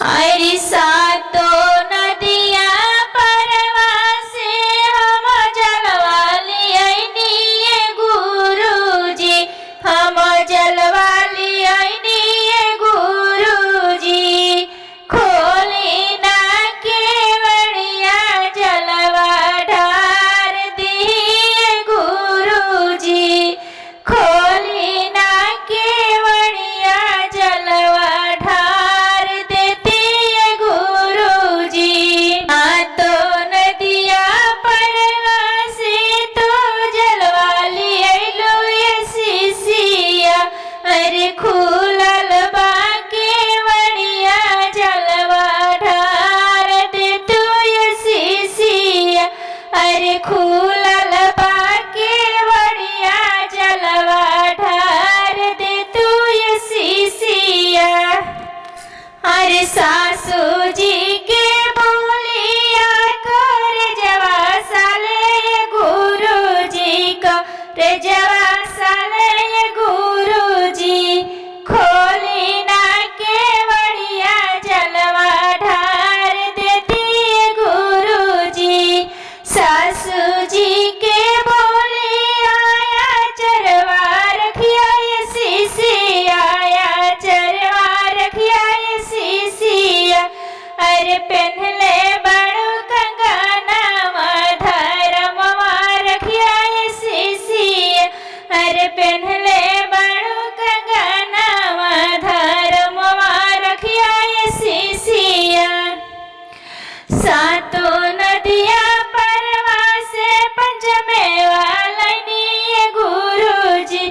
अरे सातो नदिया परवा से हम जलवा लियनिए गुरुजी, हम जलवा लियनिए गुरुजी। खोली ना केवड़िया जलवा ढार दिए गुरुजी, खोली ना केवड़िया जलवा ढार देती गुरुजी। तो नदिया परवा से तो जलवा लिये लो ये सीसिया, अरे खुलल बा केवड़िया जलवा ढार दे तू ये सीसिया, अरे खुलल बा केवड़िया जलवा ढार दे तू ये सीसिया। अरे सासू जी के बोलिया कर जवा साले गुरुजी को रे जवा साले गुरुजी। खोली ना केवड़िया जलवा ढार देती गुरुजी। सासू जी के बोलिया चरवा रखिया ये सीसिया, चरवा रखिया ये सीसिया, अरे पहनले बड़ो कंगनवा धर्मवा रखिया ये सीसिया, अरे पहनले बड़ो कंगनवा धर्मवा रखिया ये सीसिया। सातो नदिया परवा से पंचमेवा लनिए गुरुजी,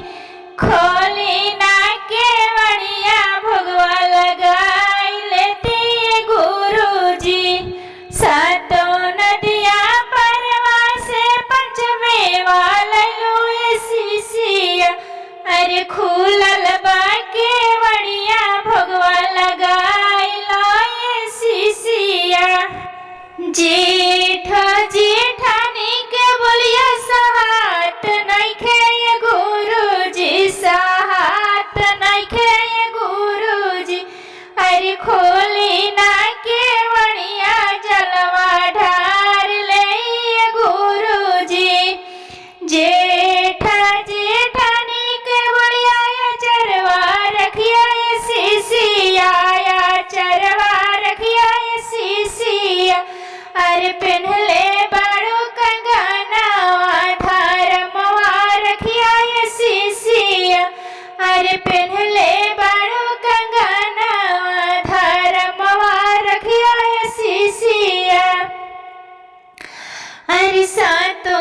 खोली ना केवड़िया भगवा लगाई लेती गुरुजी। सातो नदिया परवा से पंचमेवा ललो ये सीसिया, अरे खुलल बा केवड़िया भगवा लगाई लो ये सीसिया। जेठ जेठानी के बोलिया सहात नइखे ये गुरुजी, सहात नइखे ये गुरुजी, अरे खोली ना केवड़िया जलवा ढार ले ये गुरुजी। जेठ जेठानी के बोलिया चरवा रखिया ये सीसिया, चरवा रखिया ये सीसिया, अरे पहनले बड़ो कंगनवा धर्मवा रखिया ये सीसिया, अरे पहनले बड़ो कंगनवा धर्मवा रखिया ये सीसिया। अरे सातो